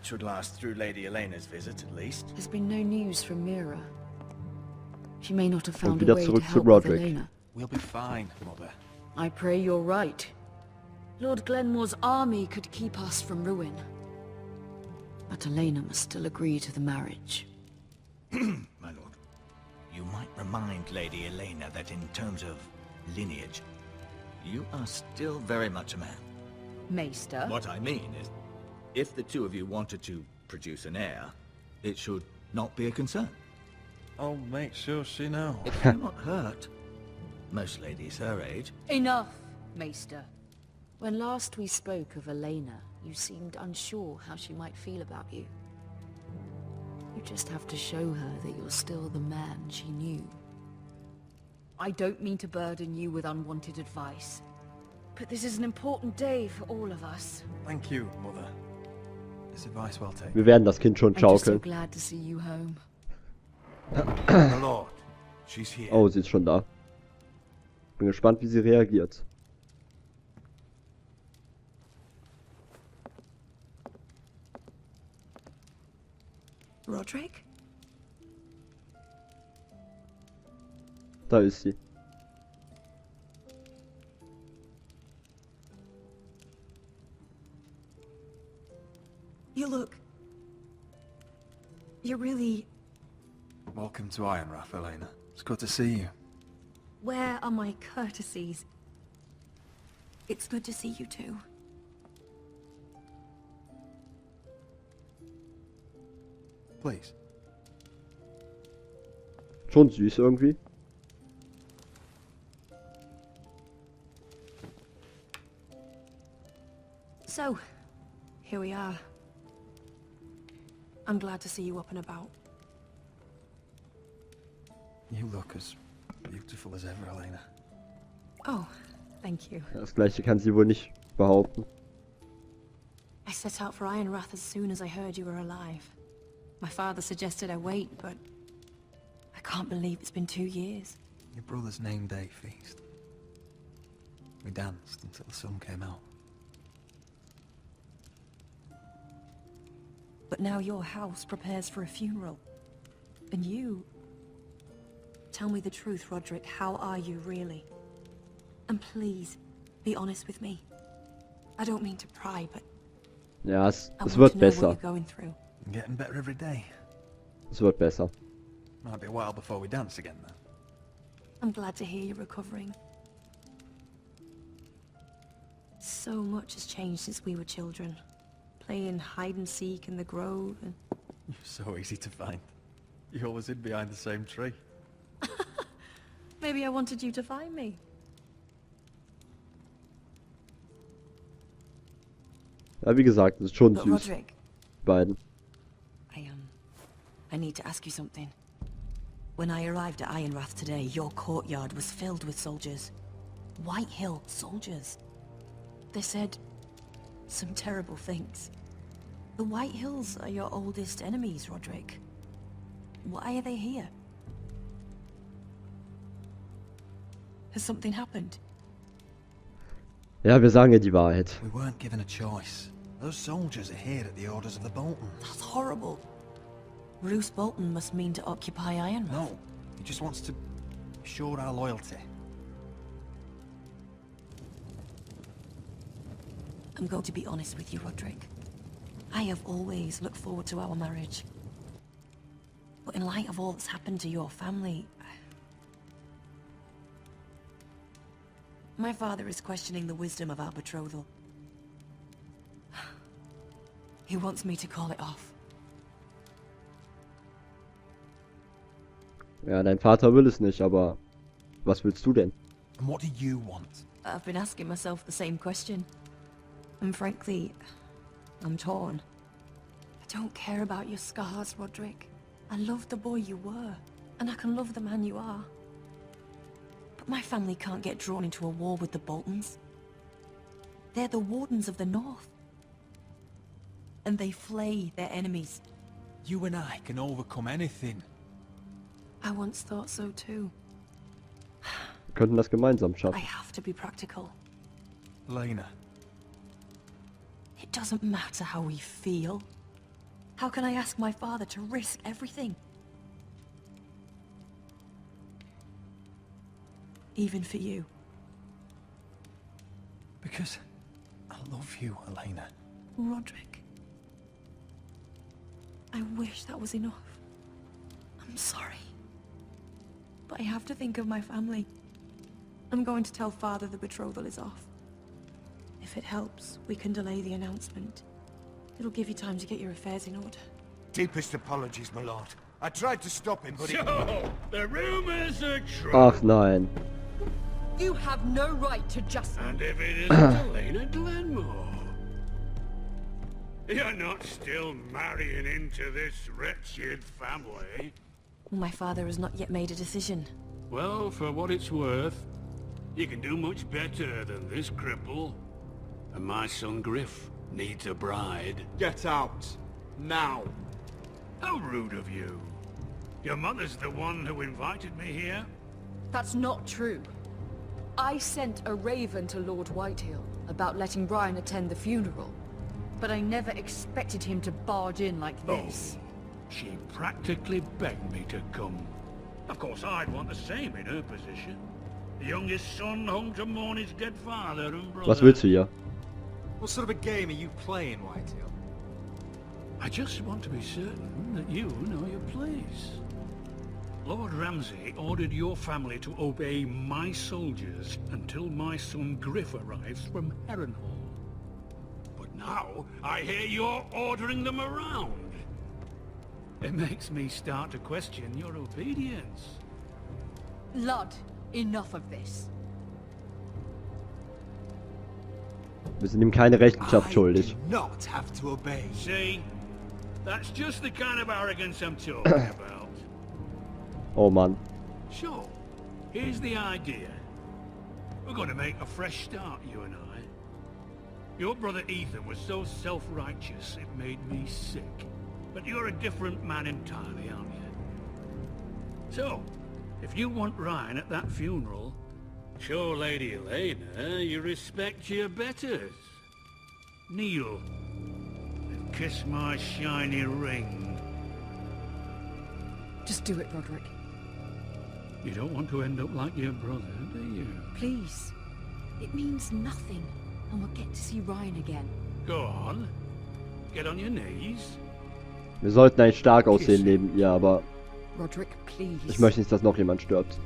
should last through Lady Elena's visit, at least. There's been no news from Mira. She may not have Und found a wieder way to zurück zu help with Roderick. Elena. We'll be fine, Mother. I pray you're right. Lord Glenmore's army could keep us from ruin. But Elena must still agree to the marriage. My lord. You might remind Lady Elena that in terms of lineage, you are still very much a man. Maester? What I mean is, if the two of you wanted to produce an heir, it should not be a concern. I'll make sure she knows. It cannot hurt. Most ladies her age. Enough, Maester. When last we spoke of Elena, you seemed unsure how she might feel about you. You just have to show her that you're still the man she knew. I don't mean to burden you with unwanted advice, but this is an important day for all of us. Thank you, Mother. This advice well taken. Wir werden das Kind schon I'm just so schaukeln. glad to see you home. My lord, she's here. Oh, sie ist schon da. Bin gespannt, wie sie reagiert. Roderick? Da ist sie. You look... You're really... Welcome to Ironrath, Elena. It's good to see you. Where are my courtesies? It's good to see you too. Please. Schon süß irgendwie. So, here we are. I'm glad to see you up and about. You look as beautiful as ever, Elena. Oh, thank you. Das gleiche kann sie wohl nicht behaupten. I set out for Ironrath as soon as I heard you were alive. My father suggested I wait, but I can't believe it's been 2 years. Your brother's name day feast. We danced until the sun came out. But now your house prepares for a funeral. And you... Tell me the truth, Roderick. How are you, really? And please, be honest with me. I don't mean to pry, but... Ja, es I want wird to know what besser. you're going through. I'm getting better every day. Es wird besser. Might be a while before we dance again, though. I'm glad to hear you're recovering. So much has changed since we were children. Playing hide and seek in the grove and... You're so easy to find. You always hid behind the same tree. Maybe I wanted you to find me. Ja, wie gesagt, es ist schon But süß. Roderick, Die beiden. I need to ask you something. When I arrived at Ironrath today, your courtyard was filled with soldiers. White Hill soldiers. They said some terrible things. The White Hills are your oldest enemies, Roderick. Why are they here? Has something happened? Ja, wir sagen ihr die Wahrheit. We weren't given a choice. Those soldiers are here at the orders of the Boltons. That's horrible. Roose Bolton must mean to occupy Ironrath. No, he just wants to assure our loyalty. I'm going to be honest with you, Roderick. I have always looked forward to our marriage. But in light of all that's happened to your family... My father is questioning the wisdom of our betrothal. He wants me to call it off. Ja, dein Vater will es nicht, aber was willst du denn? And what do you want? I've been asking myself the same question. And frankly, I'm torn. I don't care about your scars, Roderick. I love the boy you were, and I can love the man you are. But my family can't get drawn into a war with the Boltons. They're the Wardens of the North. And they flay their enemies. You and I can overcome anything. I once thought so too. Wir könnten das gemeinsam I schaffen. have to be practical. Elena, It doesn't matter how we feel. How can I ask my father to risk everything? Even for you. Because I love you, Elena. Roderick. I wish that was enough. I'm sorry. But I have to think of my family. I'm going to tell Father the betrothal is off. If it helps, we can delay the announcement. It'll give you time to get your affairs in order. Deepest apologies, my lord. I tried to stop him, but So, the rumors are true. Ach nein. You have no right to just... And if it isn't Elena Glenmore, you're not still marrying into this wretched family. My father has not yet made a decision. Well, for what it's worth, you can do much better than this cripple. And my son Griff needs a bride. Get out. Now. How rude of you. Your mother's the one who invited me here? That's not true. I sent a raven to Lord Whitehill about letting Brian attend the funeral. But I never expected him to barge in like this. Oh, she practically begged me to come. Of course, I'd want the same in her position. The youngest son home to mourn his dead father and brother. Was willst du hier? What sort of a game are you playing, Whitehill? I just want to be certain that you know your place. Lord Ramsay ordered your family to obey my soldiers until my son Griff arrives from Harrenhal. But now, I hear you're ordering them around. It makes me start to question your obedience. Lud, enough of this. Wir sind ihm keine Rechenschaft I schuldig. do not have to obey. See? That's just the kind of arrogance I'm talking about. Oh Mann. So, here's the idea. We're going to make a fresh start, you and I. Your brother Ethan was so self-righteous it made me sick. But you're a different man entirely, aren't you? So, if you want Ryan at that funeral, show Lady Elena you respect your betters. Kneel and kiss my shiny ring. Just do it, Roderick. You don't want to end up like your brother, do you? Please. It means nothing. And we'll get to see Ryan again. Go on. Get on your knees. Wir sollten eigentlich stark aussehen neben ihr, aber Roderick, please. ich möchte nicht, dass noch jemand stirbt.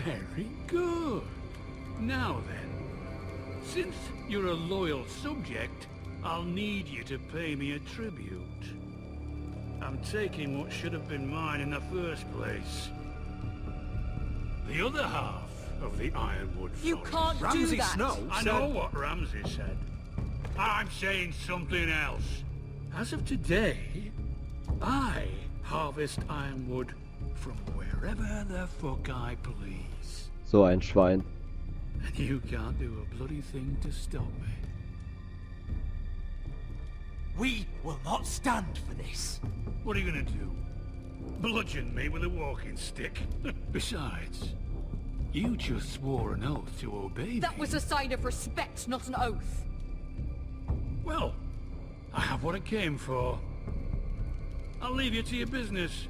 Very good. Now then, since you're a loyal subject, I'll need you to pay me a tribute. I'm taking what should have been mine in the first place. The other half of the Ironwood You Forest. can't do Ramsay that. Snow I said... know what Ramsay said. I'm saying something else. As of today, I harvest ironwood from wherever the fuck I please. So ein Schwein. And you can't do a bloody thing to stop me. We will not stand for this. What are you gonna do? Bludgeon me with a walking stick? Besides, you just swore an oath to obey me. That was a sign of respect, not an oath. Well, I have what I came for. I'll leave you to your business.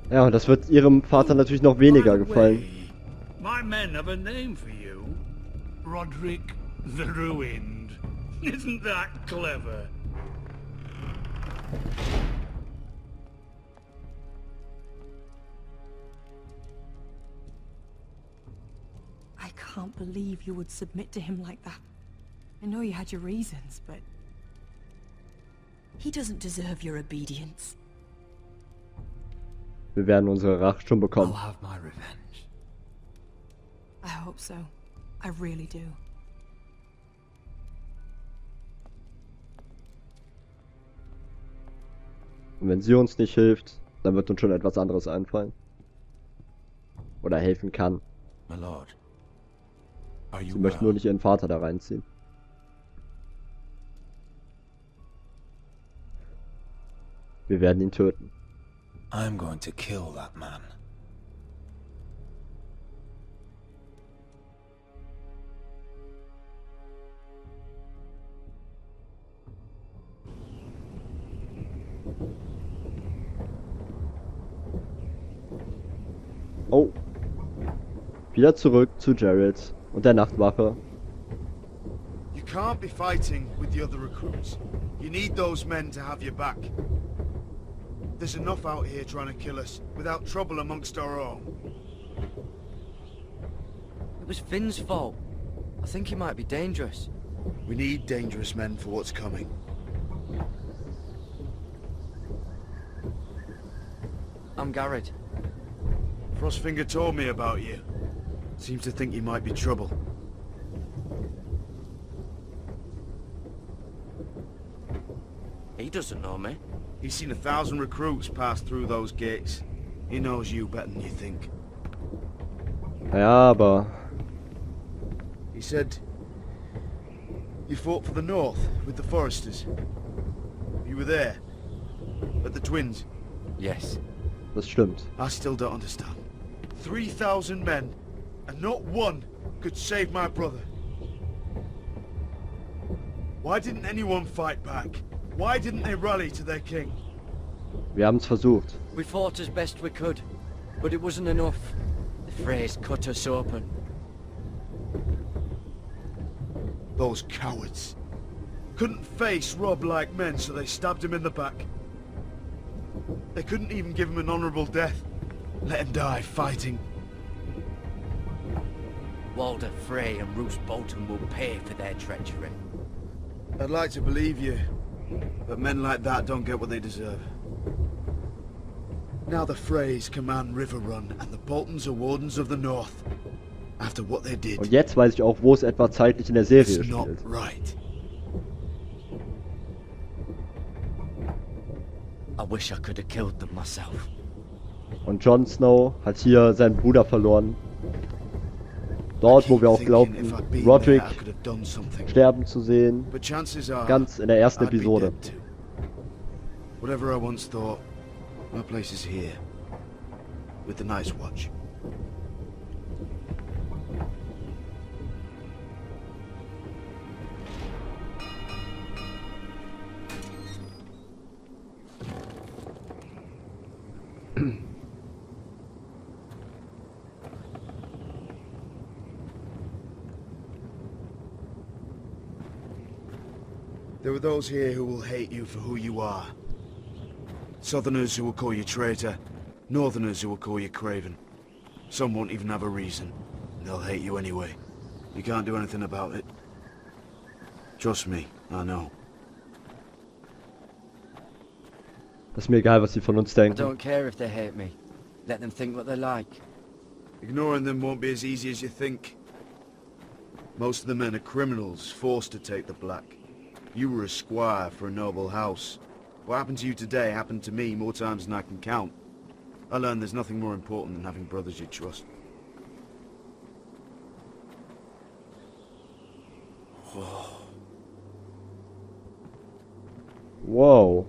Ja, und das wird ihrem Vater natürlich noch weniger By the gefallen. way, my men have a name for you. Roderick the Ruined. Isn't that clever? I can't believe you would submit to him like that. I know you had your reasons, but... He doesn't deserve your obedience. Wir werden unsere Rache schon I'll bekommen. have my revenge. I hope so. I really do. Und wenn sie uns nicht hilft, dann wird uns schon etwas anderes einfallen. Oder helfen kann. My lord. Are you Sie möchten nur well? nicht ihren Vater da reinziehen. Wir werden ihn töten. I'm going to kill that man. Oh. Wieder zurück zu Jared und der Nachtwache. You can't be fighting with the other recruits. You need those men to have your back. There's enough out here trying to kill us, without trouble amongst our own. It was Finn's fault. I think he might be dangerous. We need dangerous men for what's coming. I'm Garrett. Frostfinger told me about you. Seems to think you might be trouble. He doesn't know me. He's seen 1,000 recruits pass through those gates. He knows you better than you think. Ja, aber... He said... You fought for the North, with the Foresters. You were there. At the Twins. Yes. Das stimmt. I still don't understand. 3,000 men, and not one could save my brother. Why didn't anyone fight back? Why didn't they rally to their king? Wir haben es versucht. We fought as best we could, but it wasn't enough. The Freys cut us open. Those cowards. Couldn't face Rob like men, so they stabbed him in the back. They couldn't even give him an honorable death. Let him die fighting. Walder Frey and Roose Bolton will pay for their treachery. I'd like to believe you, but men like that don't get what they deserve. Now the Freys command River Run, and the Boltons are Wardens of the North. After what they did, Und jetzt weiß ich auch, wo es etwa zeitlich in der Serie it's not spielt. right. I wish I could have killed them myself. Und Jon Snow hat hier seinen Bruder verloren. Dort, wo wir auch glaubten, Roderick sterben zu sehen. But chances are, Ganz in der ersten I'd be Episode. dead too. Whatever I once thought, my place is here. With the Night's Watch. There are those here who will hate you for who you are. Southerners who will call you traitor, Northerners who will call you craven. Some won't even have a reason. They'll hate you anyway. You can't do anything about it. Trust me, I know. Das ist mir egal, was sie von uns I denken. don't care if they hate me. Let them think what they like. Ignoring them won't be as easy as you think. Most of the men are criminals, forced to take the black. You were a squire for a noble house. What happened to you today happened to me more times than I can count. I learned there's nothing more important than having brothers you trust. Wow.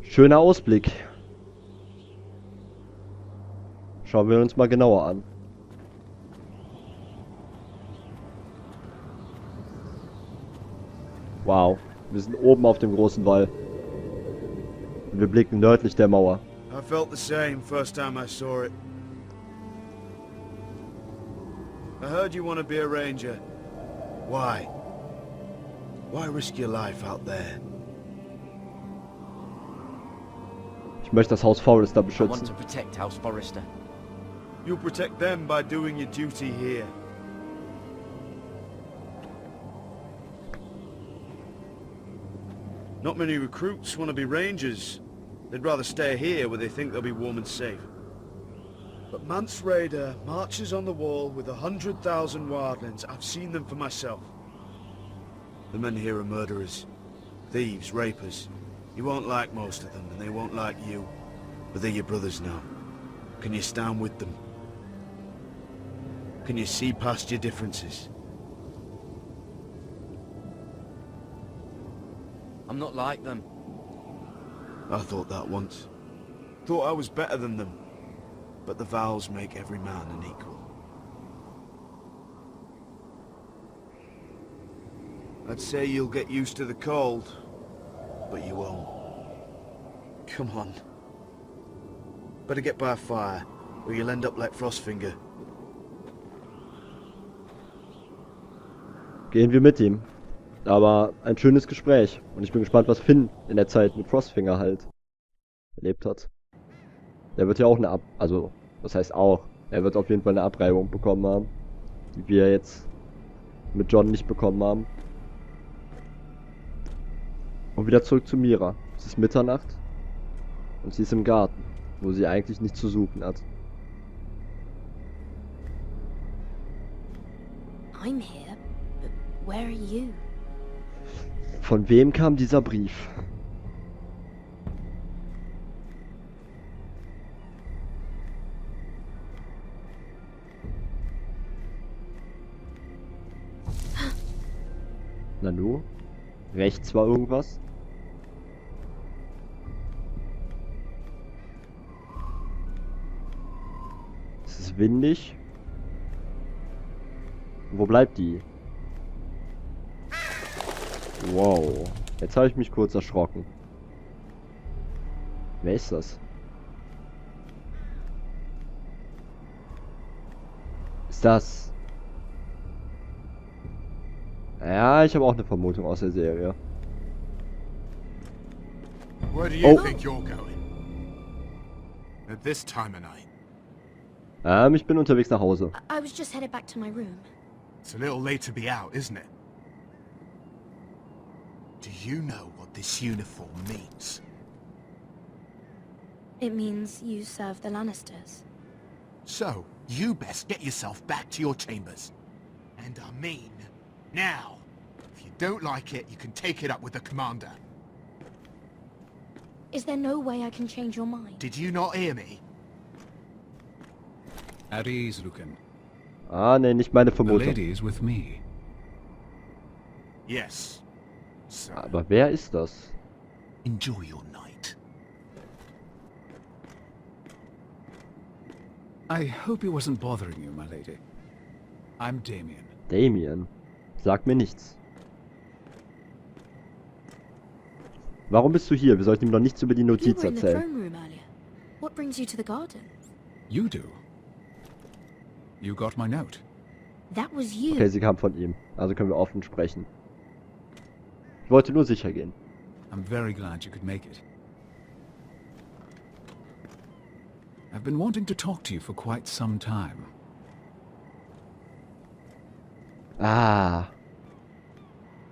Schöner Ausblick. Schauen wir uns mal genauer an. Wow, wir sind oben auf dem großen Wall. Und wir blicken nördlich der Mauer. I felt the same first time I saw it. I heard you want to be a ranger. Why? Why risk your life out there? Ich möchte das Haus Forrester I want beschützen. to protect House Forrester. You'll protect them by doing your duty here. Not many recruits want to be rangers. They'd rather stay here where they think they'll be warm and safe. But Mance Raider marches on the wall with 100,000 wildlings. I've seen them for myself. The men here are murderers, thieves, rapers. You won't like most of them, and they won't like you. But they're your brothers now. Can you stand with them? Can you see past your differences? I'm not like them. I thought that once. Thought I was better than them. But the vows make every man an equal. I'd say you'll get used to the cold, but you won't. Come on. Better get by a fire, or you'll end up like Frostfinger. Gehen wir mit ihm. Aber ein schönes Gespräch. Und ich bin gespannt, was Finn in der Zeit mit Frostfinger halt erlebt hat. Der wird ja auch eine also, das heißt auch, er wird auf jeden Fall eine Abreibung bekommen haben. Die wir jetzt mit John nicht bekommen haben. Und wieder zurück zu Mira. Es ist Mitternacht. Und sie ist im Garten, wo sie eigentlich nichts zu suchen hat. I'm here, but where are you? Von wem kam dieser Brief? Nanu? Rechts war irgendwas? Es ist windig. Wo bleibt die? Wow. Jetzt habe ich mich kurz erschrocken. Wer ist das? Ist das... Ja, ich habe auch eine Vermutung aus der Serie. Where do you think you're going? At this time of night? Ich bin unterwegs nach Hause. I was just headed back to my room. It's a little late to be out, isn't it? Do you know what this uniform means? It means you serve the Lannisters. So, you best get yourself back to your chambers. And I mean, now. If you don't like it, you can take it up with the commander. Is there no way I can change your mind? Did you not hear me? At ease, Lucan. Ah, ne, nicht meine The Vermutung. lady is with me. Yes. So, Aber wer ist das? enjoy your night. I hope he wasn't bothering you, my lady. I'm Damien. Damien. Sag mir nichts. Warum bist du hier? Wir sollten ihm noch nichts über die You Notiz were in the erzählen. throne room earlier. What brings you to the garden? You do? You got my note? That was you. Okay, sie kam von ihm. Also können wir offen sprechen. Ich wollte nur sicher gehen. I'm very glad you could make it. I've been wanting to talk to you for quite some time. Ah.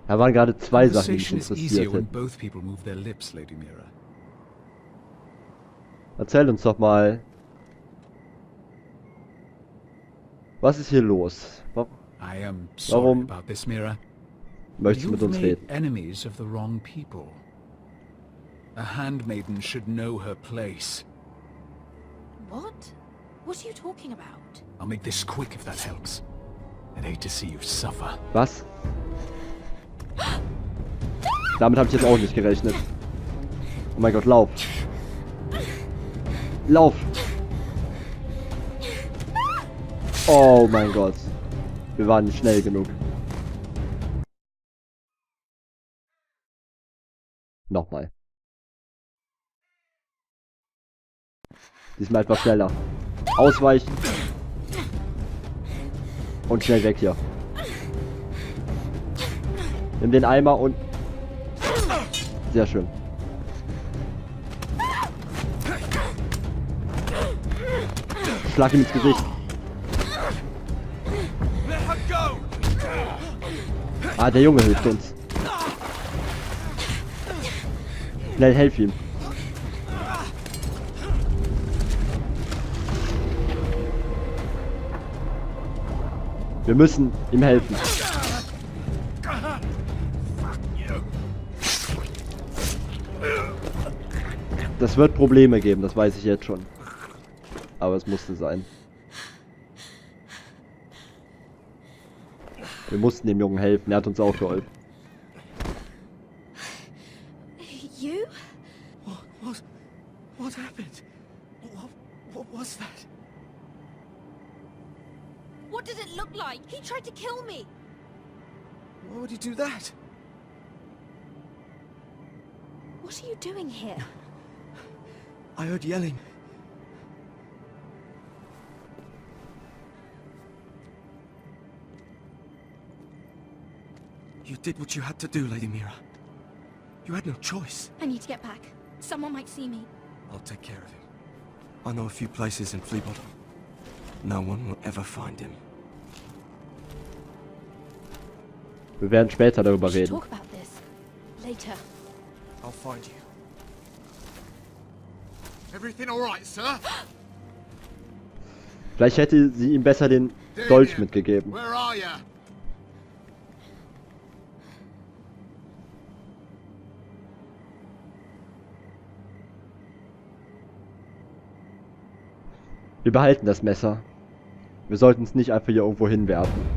Da waren gerade zwei Sachen, die mich Conversation is interessiert easier when hätten. both people move their lips, Lady Mira. Erzähl uns doch mal. Was ist hier los? I am sorry Warum about this, Mira. möchtest du mit You've uns made reden? enemies of the wrong people. A handmaiden should know her place. What? What are you talking about? I'll make this quick if that helps. I'd hate to see you suffer. Was? Damit habe ich jetzt auch nicht gerechnet. Oh mein Gott, lauf. Lauf. Oh mein Gott. Wir waren nicht schnell genug. Nochmal. Diesmal etwas schneller. Ausweichen. Und schnell weg hier. Nimm den Eimer und... Sehr schön. Schlag ihm ins Gesicht. Ah, der Junge hilft uns. Schnell, helf ihm. Wir müssen ihm helfen. Das wird Probleme geben, das weiß ich jetzt schon. Aber es musste sein. Wir mussten dem Jungen helfen, er hat uns auch geholfen. You? What happened? What was that? What did it look like? He tried to kill me. Why would he do that? What are you doing here? I heard yelling. You did what you had to do, Lady Mira. You had no choice. I need to get back. Someone might see me. I'll take care of him. I know a few places in Flea Bottom. No one will ever find him. Wir werden später darüber We should reden. talk about this later. I'll find you. Everything all right, sir? Vielleicht hätte sie ihm besser den Dolch mitgegeben. Where are you? Wir behalten das Messer. Wir sollten es nicht einfach hier irgendwo hinwerfen.